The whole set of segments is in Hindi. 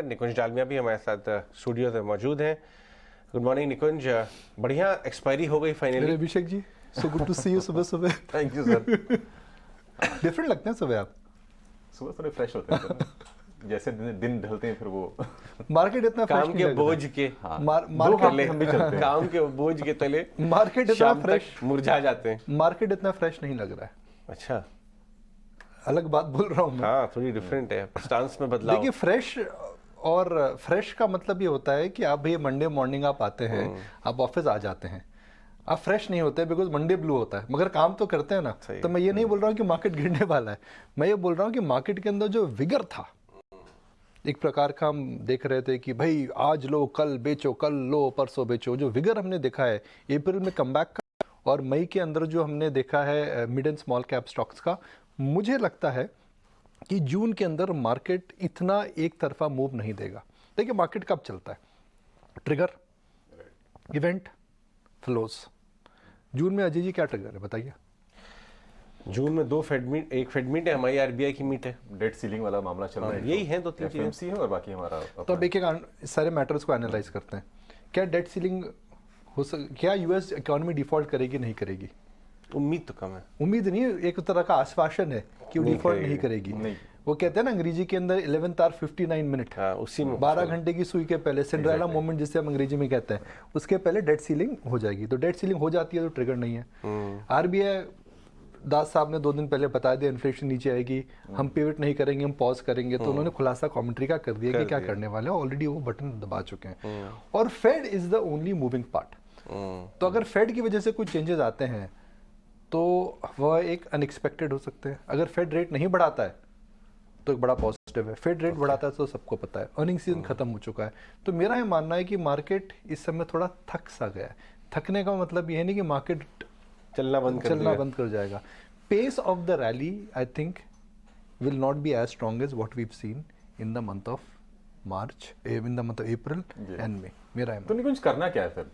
निकुंज डालमिया भी हमारे साथ स्टूडियो में मौजूद हैं। गुड मॉर्निंग निकुंज, बढ़िया एक्सपायरी हो गई finally. Abhishek ji, so good to see you सुबह सुबह। Thank you sir. डिफरेंट लगते हैं सुबह आप। सुबह थोड़े फ्रेश होते हैं ना। जैसे दिन ढलते हैं फिर वो मार्केट इतना काम के बोझ के मार्केट हम भी चलते हैं। काम के बोझ के तले मार्केट इतना शाम फ्रेश तक मुरझा जाते हैं। मार्केट इतना फ्रेश नहीं लग रहा है। अच्छा, अलग बात बोल रहा हूँ मैं। हाँ थोड़ी डिफरेंट है, स्टांस में बदलाव। देखिए, फ्रेश और फ्रेश का मतलब ये होता है कि आप भैया मंडे मॉर्निंग आप आते हैं, आप ऑफिस आ जाते हैं, आप फ्रेश नहीं होते बिकॉज मंडे ब्लू होता है, मगर काम तो करते हैं ना। तो मैं ये नहीं बोल रहा हूँ कि मार्केट गिरने वाला है, मैं ये बोल रहा हूँ कि मार्केट के अंदर जो विगर था, एक प्रकार का हम देख रहे थे कि भाई आज लो कल बेचो, कल लो परसों बेचो, जो विगर हमने देखा है अप्रैल में कमबैक का और मई के अंदर जो हमने देखा है mid and small cap stocks का, मुझे लगता है कि जून के अंदर मार्केट इतना एक तरफा मूव नहीं देगा। देखिए मार्केट कब चलता है, ट्रिगर, इवेंट, फ्लोज। जून में अजय जी क्या ट्रिगर है बताइए? जून में 2 फेड मीट, एक फेड मीट है हमारी, आरबीआई की मीट है, डेट सीलिंग वाला मामला चल रहा है। यही है 2-3 चीजें। एफएमसी है और बाकी हमारा तो अब एक सारे मैटर्स को एनालाइज करते हैं। क्या डेट सीलिंग क्या यूएस इकोनॉमी डिफॉल्ट करेगी नहीं करेगी? उम्मीद तो कम है। उम्मीद नहीं है, एक तरह का आश्वासन है कि वो डिफॉल्ट नहीं करेगी। वो कहते हैं ना अंग्रेजी के अंदर 11th hour 59 मिनट, हाँ, उसी में 12 घंटे की सुई के पहले सिंड्रेला मोमेंट जिसे हम अंग्रेजी में कहते हैं, उसके पहले डेट सीलिंग हो जाएगी। तो डेट सीलिंग हो जाती है तो ट्रिगर नहीं है। आरबीआई दास साहब ने 2 दिन पहले बता दिया इन्फ्लेशन नीचे आएगी, हम पिवट नहीं करेंगे, हम पॉज करेंगे। तो उन्होंने खुलासा कमेंट्री का कर दिया कि क्या करने वाले हैं, ऑलरेडी वो बटन दबा चुके हैं। और Fed is the only moving part. तो अगर फेड की वजह से कुछ चेंजेस आते हैं तो वह एक अनएक्सपेक्टेड हो सकते हैं। अगर फेड रेट नहीं बढ़ाता है तो एक बड़ा पॉजिटिव है, फेड रेट बढ़ाता है तो सबको पता है अर्निंग सीजन खत्म हो चुका है। तो मेरा ये मानना है कि मार्केट इस समय थोड़ा थक सा गया है। थकने का मतलब ये नहीं कि मार्केट चलना बंद कर जाएगा। Pace of the rally I think will not be as strong as what we have seen in the month of March, in the month of April and May. मेरा तो नहीं कुछ करना क्या है फिर,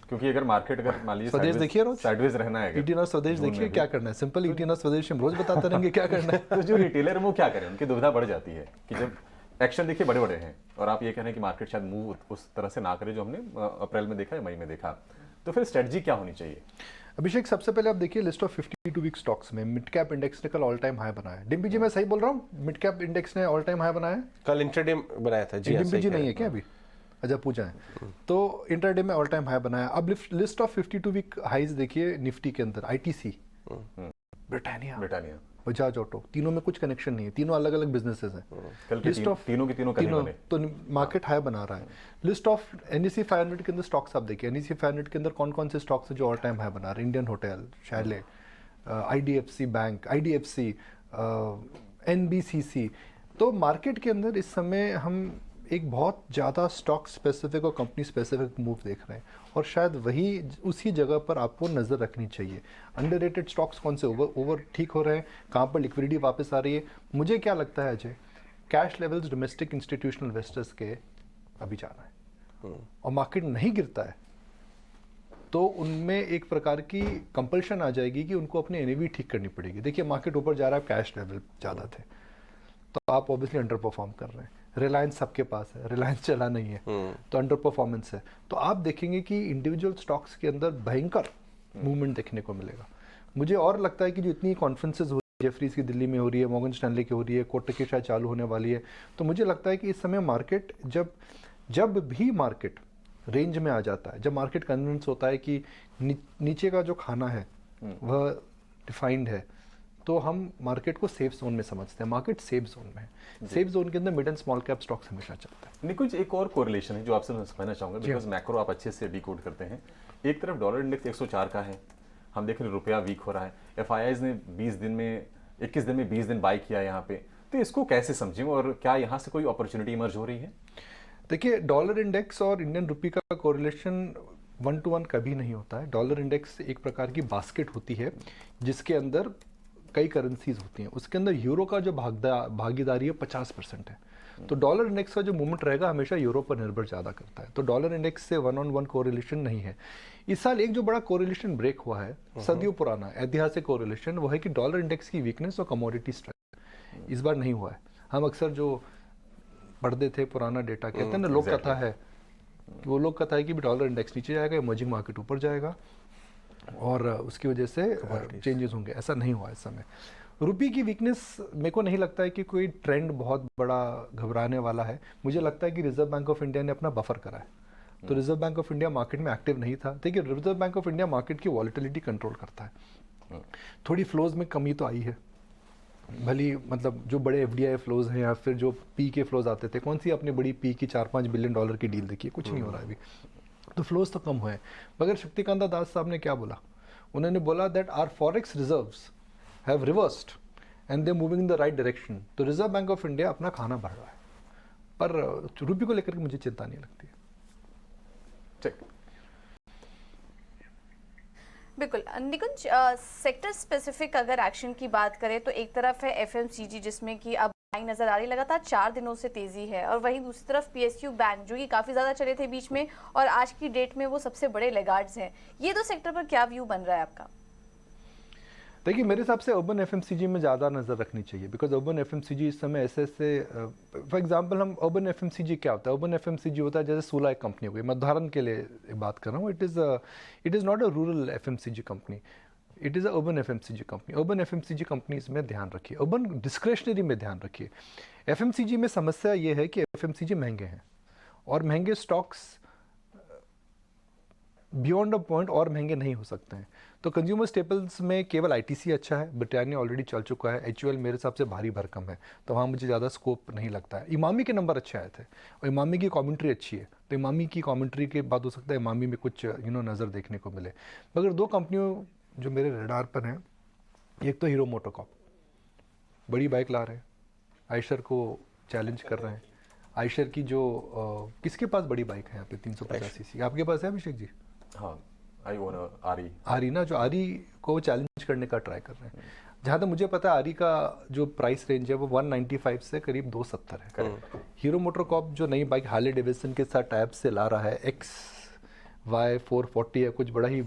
क्योंकि अगर मार्केट अगर मान लीजिए स्वदेश देखिए, रोज साइडवेज रहना है, ईटीएन और स्वदेश देखिए क्या करना है, सिंपल ईटीएन और स्वदेश हम रोज बताते रहेंगे क्या करना है। तो जो रिटेलर है वो क्या करें, उनकी दुविधा बढ़ जाती है कि जब एक्शन देखिए बड़े बड़े हैं और आप ये कह रहे हैं कि मार्केट शायद मूव उस तरह से ना करे जो हमने अप्रैल में देखा या मई में देखा, तो फिर स्ट्रेटजी क्या होनी चाहिए? अभिषेक, सबसे पहले आप देखिए लिस्ट ऑफ 52 वीक स्टॉक्स में मिड कैप इंडेक्स ने कल ऑल टाइम हाई बनाया। डिम्पी जी मैं सही बोल रहा हूँ, मिड कैप इंडेक्स ने ऑल टाइम हाई बनाया? कल इंट्राडे बनाया था जी। डिम्पी जी नहीं है क्या अभी? अच्छा पूछा है। तो इंट्राडे में ऑल टाइम हाई बनाया। अब लिस्ट ऑफ 52 वीक हाईज देखिए निफ्टी के अंदर, आईटीसी, ब्रिटानिया, बजाज ऑटो, तीनों में कुछ कनेक्शन नहीं है, तीनों अलग अलग बिजनेसेस हैं। लिस्ट ऑफ तीनों तो मार्केट हाई बना रहा है। लिस्ट ऑफ एनएससी 500 के अंदर स्टॉक्स आप देखिए, एनएससी 500 के अंदर कौन कौन से स्टॉक्स हैं जो ऑल टाइम हाई बना रहे हैं? Indian hotel, Shelley, IDFC bank, IDFC, NBCC. तो मार्केट के अंदर इस समय हम एक बहुत ज़्यादा स्टॉक स्पेसिफिक और कंपनी स्पेसिफिक मूव देख रहे हैं और शायद वही उसी जगह पर आपको नज़र रखनी चाहिए। अंडररेटेड स्टॉक्स कौन से ओवर ठीक हो रहे हैं, कहाँ पर लिक्विडिटी वापस आ रही है? मुझे क्या लगता है Ajay, cash levels domestic institutional investors के अभी जाना है और मार्केट नहीं गिरता है तो उनमें एक प्रकार की कंपल्शन आ जाएगी कि उनको अपनी एनएवी ठीक करनी पड़ेगी। देखिए मार्केट ऊपर जा रहा है, कैश लेवल ज़्यादा थे तो आप ऑब्वियसली अंडर परफॉर्म कर रहे हैं। रिलायंस सबके पास है, रिलायंस चला नहीं है तो अंडर परफॉर्मेंस है। तो आप देखेंगे कि इंडिविजुअल स्टॉक्स के अंदर भयंकर मूवमेंट देखने को मिलेगा। मुझे और लगता है कि जो इतनी कॉन्फ्रेंसेज हो रही है, जेफरीज की दिल्ली में हो रही है, मॉर्गन स्टैनली की हो रही है, कोटक की शायद चालू होने वाली है, तो मुझे लगता है कि इस समय मार्केट जब भी मार्केट रेंज में आ जाता है, जब मार्केट कन्विंस होता है कि नीचे का जो खाना है वह डिफाइंड है, तो हम मार्केट को सेफ जोन में समझते हैं। मार्केट सेफ जोन में है, सेफ जोन के अंदर mid and small cap stocks हमेशा चलते हैं। निकुंज, एक और कोरिलेशन है जो आपसे मैं समझना चाहूंगा, बिकॉज मैक्रो आप अच्छे से डिकोड करते हैं। एक तरफ डॉलर इंडेक्स 104 का है, हम देख रहे हैं रुपया वीक हो रहा है, एफआईआईज ने 21 दिन में 20 दिन बाय किया यहाँ पे, तो इसको कैसे समझें और क्या यहाँ से कोई अपॉर्चुनिटी इमर्ज हो रही है? देखिए डॉलर इंडेक्स और इंडियन रुपी का कोरिलेशन 1 to 1 कभी नहीं होता है। डॉलर इंडेक्स एक प्रकार की बास्केट होती है जिसके अंदर कई करेंसीज होती हैं, उसके अंदर यूरो का जो भागीदारी है 50% है। तो डॉलर इंडेक्स का जो मूवमेंट रहेगा हमेशा यूरो पर निर्भर ज़्यादा करता है। तो डॉलर इंडेक्स से 1-on-1 कोरिलेशन नहीं है। इस साल एक जो बड़ा कोरिलेशन ब्रेक हुआ है, सदियों पुराना ऐतिहासिक कोरिलेशन, वो है कि डॉलर इंडेक्स की वीकनेस और कमोडिटी स्ट्रेंथ। इस बार नहीं हुआ है। हम अक्सर जो पढ़ते थे पुराना डेटा, कहते हैं ना लोक कथा है कि वो लोक कथा है कि डॉलर इंडेक्स नीचे जाएगा, इमर्जिंग मार्केट ऊपर जाएगा और उसकी वजह से चेंजेस होंगे। ऐसा नहीं हुआ इस समय। रुपये की वीकनेस मेरे को नहीं लगता है कि कोई ट्रेंड बहुत बड़ा घबराने वाला है। मुझे लगता है कि रिजर्व बैंक ऑफ इंडिया ने अपना बफर करा है। तो Reserve Bank of India market में एक्टिव नहीं था। देखिए reserve Bank of India market की वॉलेटिलिटी कंट्रोल करता है। थोड़ी फ्लोज में कमी तो आई है, भली मतलब जो बड़े एफडीआई फ्लोज हैं या फिर जो पी के फ्लोज आते थे, कौन सी अपनी बड़ी पी की 4-5 बिलियन डॉलर की डील देखिए, कुछ नहीं हो रहा है अभी, तो फ्लोज तो कम हुए हैं। मगर शक्तिकांता दास साहब ने क्या बोला, उन्होंने बोला that are forex reserves have reversed and they moving in the right direction. तो रिजर्व बैंक ऑफ इंडिया अपना खाना भर रहा है, पर रुपये को लेकर के मुझे चिंता नहीं लगती है। बिल्कुल निकुंज, सेक्टर स्पेसिफिक अगर एक्शन की बात करें तो एक तरफ है एफएमसीजी जिसमें कि अब बाइंग नजर आ रही, लगातार 4 दिनों से तेजी है, और वहीं दूसरी तरफ पीएसयू बैंक जो कि काफी ज्यादा चले थे बीच में और आज की डेट में वो सबसे बड़े लेगार्ड्स हैं। ये दो सेक्टर पर क्या व्यू बन रहा है आपका? देखिए मेरे हिसाब से अर्बन एफएमसीजी में ज़्यादा नज़र रखनी चाहिए, बिकॉज अर्बन एफएमसीजी इस समय ऐसे फॉर एग्जांपल हम अर्बन एफएमसीजी क्या होता है, अर्बन एफएमसीजी होता है जैसे सूला एक कंपनी हो गई, मैं उदाहरण के लिए बात कर रहा हूँ, it is not a rural FMCG company, it is a urban FMCG company. Urban FMCG companies में ध्यान रखिए, अर्बन डिस्क्रेशनरी में ध्यान रखिए। एफएमसीजी में समस्या ये है कि एफएमसीजी महंगे हैं और महंगे स्टॉक्स बियॉन्ड अ पॉइंट और महंगे नहीं हो सकते हैं। तो कंज्यूमर स्टेपल्स में केवल आईटीसी अच्छा है, ब्रिटानिया ऑलरेडी चल चुका है, एचयूएल मेरे हिसाब से भारी भरकम है, तो वहाँ मुझे ज़्यादा स्कोप नहीं लगता है। इमामी के नंबर अच्छे आए थे और इमामी की कमेंट्री अच्छी है, तो इमामी की कमेंट्री के बाद हो सकता है इमामी में कुछ नज़र देखने को मिले। मगर 2 कंपनियों जो मेरे रडार पर हैं, एक तो हीरो मोटोकॉर्प बड़ी बाइक ला रहे हैं, आयशर को चैलेंज कर रहे हैं। आयशर की जो किसके पास बड़ी बाइक है यहाँ पे 350 सीसी, आपके पास है अभिषेक जी? हाँ, आई ओन आरी ना, जो आरी को चैलेंज करने का ट्राई कर रहे हैं। जहाँ तक मुझे पता है आरी का जो प्राइस रेंज है वो 195 से करीब 270 है। हीरो मोटोकॉर्प जो नई बाइक हार्ले डेविडसन के साथ टाइप से ला रहा है, XY440 है, कुछ बड़ा ही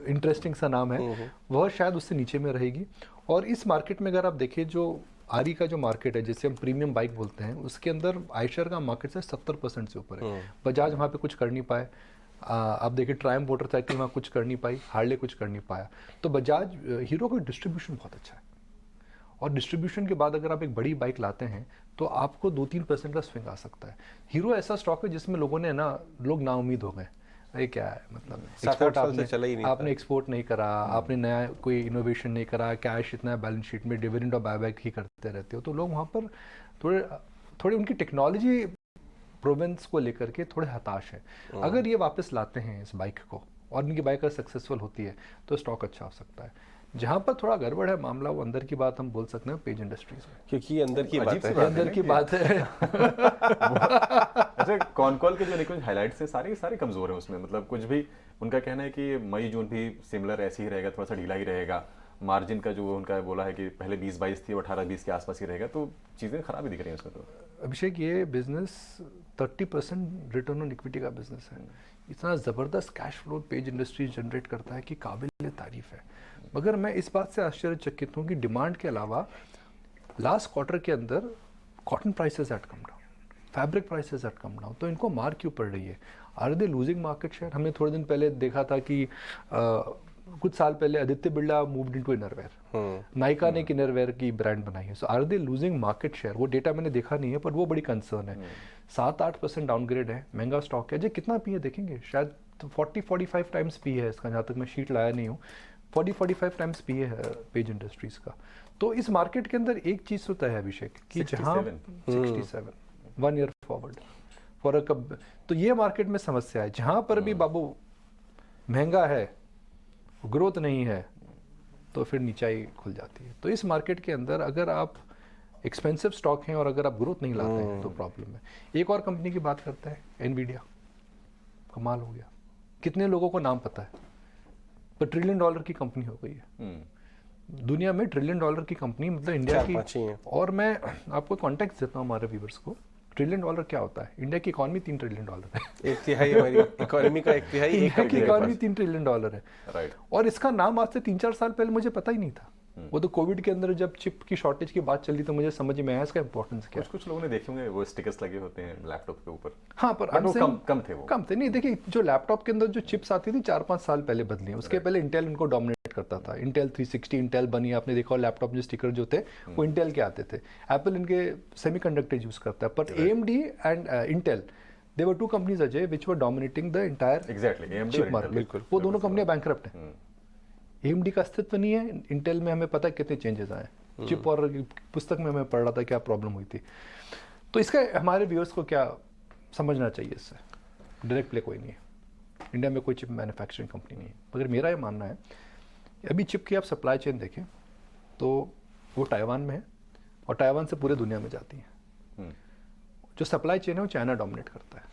इंटरेस्टिंग सा नाम है, वह शायद उससे नीचे में रहेगी। और इस मार्केट में अगर आप देखिए जो आरी का जो मार्केट है जिसे हम प्रीमियम बाइक बोलते हैं, उसके अंदर आयशर का मार्केट से 70% से ऊपर है। बजाज वहाँ पे कुछ कर नहीं पाए, आप देखिए ट्रायम्फ मोटरसाइकिल वहाँ कुछ कर नहीं पाई, हार्ले कुछ कर नहीं पाया। तो बजाज हीरो का डिस्ट्रीब्यूशन बहुत अच्छा है, और डिस्ट्रीब्यूशन के बाद अगर आप एक बड़ी बाइक लाते हैं तो आपको 2-3% का स्विंग आ सकता है। हीरो ऐसा स्टॉक है जिसमें लोग ना उम्मीद हो गए, अरे क्या है मतलब एक्सपोर्ट आपने एक्सपोर्ट नहीं करा, आपने नया कोई इनोवेशन नहीं करा, कैश इतना है बैलेंस शीट में, डिविडेंड और बायबैक ही करते रहते हो, तो लोग वहाँ पर थोड़े उनकी टेक्नोलॉजी प्रोवेंस को लेकर के थोड़े हताश है। अगर ये वापस लाते हैं इस बाइक को और इनकी बाइक अगर सक्सेसफुल होती है तो स्टॉक अच्छा हो सकता है। जहाँ पर थोड़ा गड़बड़ है मामला वो अंदर की बात हम बोल सकते हैं पेज इंडस्ट्रीज में, क्योंकि अंदर की बात है, अंदर की बात है। अच्छा, कॉल के जो निकुंज हाइलाइट्स हैं सारे कमजोर हैं उसमें, मतलब कुछ भी उनका कहना है कि मई जून भी सिमिलर ऐसे ही रहेगा, थोड़ा सा ढीला ही रहेगा। मार्जिन का जो उनका बोला है कि पहले 20-22 थी, 18-20 के आसपास ही रहेगा, तो चीज़ें खराब ही दिख रही हैं उसमें। तो अभिषेक ये बिजनेस 30% रिटर्न ऑन इक्विटी का बिजनेस है, इतना ज़बरदस्त cash flow page industry generate करता है कि काबिल तारीफ है। मगर मैं इस बात से आश्चर्यचकित हूँ कि डिमांड के अलावा लास्ट क्वार्टर के अंदर cotton prices had come down, fabric prices had come down, तो इनको मार क्यों पड़ रही है? Are they losing market share? हमने थोड़े दिन पहले देखा था कि कुछ साल पहले Aditya Birla moved into innerwear, Nykaa ने एक इनरवेयर की ब्रांड बनाई है, so are they losing market share? वो डेटा मैंने देखा नहीं है पर वो बड़ी कंसर्न है। 7-8% डाउनग्रेड है, महंगा स्टॉक है। जो कितना पी है देखेंगे, शायद 40-45 टाइम्स पी है इसका, जहाँ तक मैं शीट लाया नहीं हूँ, 40-45 टाइम्स पी है पेज इंडस्ट्रीज का। तो इस मार्केट के अंदर एक चीज़ होता है अभिषेक कि जहाँ 67 1 ईयर फॉरवर्ड फॉर अ कब, तो ये मार्केट में समस्या है। जहाँ पर भी बाबू महंगा है, ग्रोथ नहीं है, तो फिर नीचाई खुल जाती है। तो इस मार्केट के अंदर अगर आप एक्सपेंसिव स्टॉक हैं और अगर आप ग्रोथ नहीं लाते हैं तो प्रॉब्लम है। एक और कंपनी की बात करते हैं, एनवीडिया, कमाल हो गया, कितने लोगों को नाम पता है, पर $1 ट्रिलियन की कंपनी हो गई है दुनिया में। $1 ट्रिलियन की कंपनी मतलब इंडिया की। और मैं आपको कॉन्टेक्स्ट देता हूँ हमारे व्यूवर्स को, $1 ट्रिलियन क्या होता है? इंडिया की इकॉनमी $3 ट्रिलियन है, एक तिहाई हमारी इकोनॉमी का, एक तिहाई इंडिया की इकॉनमी $3 ट्रिलियन है, राइट। और इसका नाम आज से 3-4 साल पहले मुझे पता ही नहीं था। वो तो कोविड के अंदर जब चिप की शॉर्टेज की बात चली तो मुझे समझ में आया इसका इंपॉर्टेंस क्या है। कुछ लोगों ने देखे होंगे वो स्टिकर्स लगे होते हैं लैपटॉप के ऊपर। हाँ, पर But वो I'm saying- कम थे वो। कम थे नहीं। देखिए, जो लैपटॉप के अंदर जो चिप्स आती थी 4-5 साल पहले बदली हैं। उसके पहले इंटेल उनको डोमिनेट करता था। इंटेल 360 इंटेल बनी, आपने देखा हो लैपटॉप में स्टिकर जो थे वो इंटेल के आते थे। एप्पल इनके सेमीकंडक्टर यूज करता है, पर AMD and Intel they were two companies Ajay which were dominating the entire exactly AMD chip और मार्केट। Intel। बिल्कुल, वो दोनों कंपनियां बैंकरप्ट हैं। AMD का अस्तित्व नहीं है। इंटेल में हमें पता है कितने चेंजेस आए। चिप और पुस्तक में मैं पढ़ रहा था क्या प्रॉब्लम हुई थी। तो इसका हमारे व्यूअर्स को क्या समझना चाहिए इससे? डायरेक्ट प्ले कोई नहीं है, इंडिया में कोई चिप मैन्युफैक्चरिंग कंपनी नहीं है। मगर मेरा ये मानना है, अभी चिप की आप सप्लाई चेन देखें तो वो ताइवान में है और ताइवान से पूरे दुनिया में जाती है। जो सप्लाई चेन है वो चाइना डोमिनेट करता है।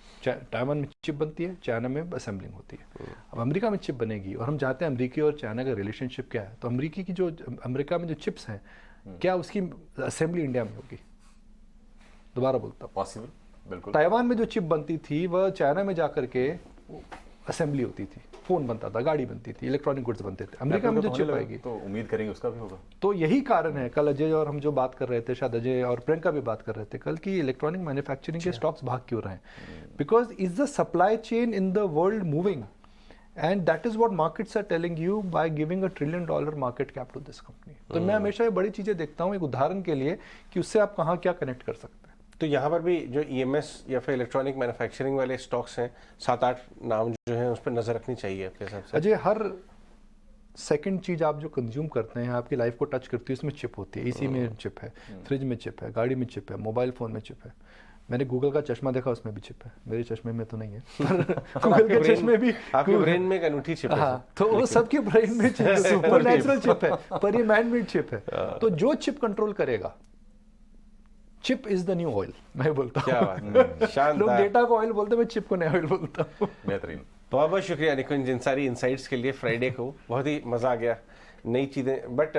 ताइवान में चिप बनती है, चाइना में असेंबलिंग होती है। अब अमेरिका में चिप बनेगी और हम चाहते हैं अमेरिकी और चाइना का रिलेशनशिप क्या है, तो अमेरिका में जो चिप्स हैं क्या उसकी असेंबली इंडिया में होगी? दोबारा बोलता हूँ, पॉसिबल, बिल्कुल। ताइवान में जो चिप बनती थी वह चाइना में जाकर के असेंबली होती थी, फोन बनता था, गाड़ी बनती थी, इलेक्ट्रॉनिक गुड्स बनते थे। अमेरिका में जो चिप आएगी तो उम्मीद करेंगे उसका भी होगा। तो यही कारण है, कल अजय और हम जो बात कर रहे थे, शायद अजय और प्रियंका भी बात कर रहे थे कल, की इलेक्ट्रॉनिक मैन्युफैक्चरिंग के स्टॉक्स भाग क्यों रहे हैं? Because is the supply chain in the world moving and that is what markets are telling you by giving $1 trillion market cap to this company. तो मैं हमेशा ये बड़ी चीजें देखता हूँ एक उदाहरण के लिए कि उससे आप कहाँ क्या कनेक्ट कर सकते हैं। तो यहाँ पर भी जो EMS या फिर इलेक्ट्रॉनिक मैन्युफैक्चरिंग वाले स्टॉक्स हैं 7-8 नाम जो हैं उस पर नजर रखनी चाहिए आपके हिसाब से? अजय, हर सेकंड चीज आप जो कंज्यूम करते हैं, आपकी लाइफ को टच करती है, उसमें चिप होती है। एसी में चिप है, फ्रिज में चिप है, गाड़ी में चिप है, मोबाइल फोन में चिप है। मैंने गूगल का चश्मा देखा, उसमें भी चिप है। मेरे चश्मे में तो नहीं है, पर गूगल के चश्मे भी आपके ब्रेन में एक अनूठी चिप है। हाँ, तो वो सबके ब्रेन में सुपर नेचुरल चिप है, पर ये मैन मेड चिप है। तो जो चिप कंट्रोल करेगा, chip is the new oil, मैं बोलता हूँ। क्या बात है, शानदार। लोग डेटा को ऑयल बोलते हैं, मैं चिप को नया ऑयल बोलता हूँ। बेहतरीन। बहुत बहुत शुक्रिया निकुंज इन सारी इनसाइट्स के लिए। फ्राइडे को बहुत ही मजा आ गया, नई चीजें। बट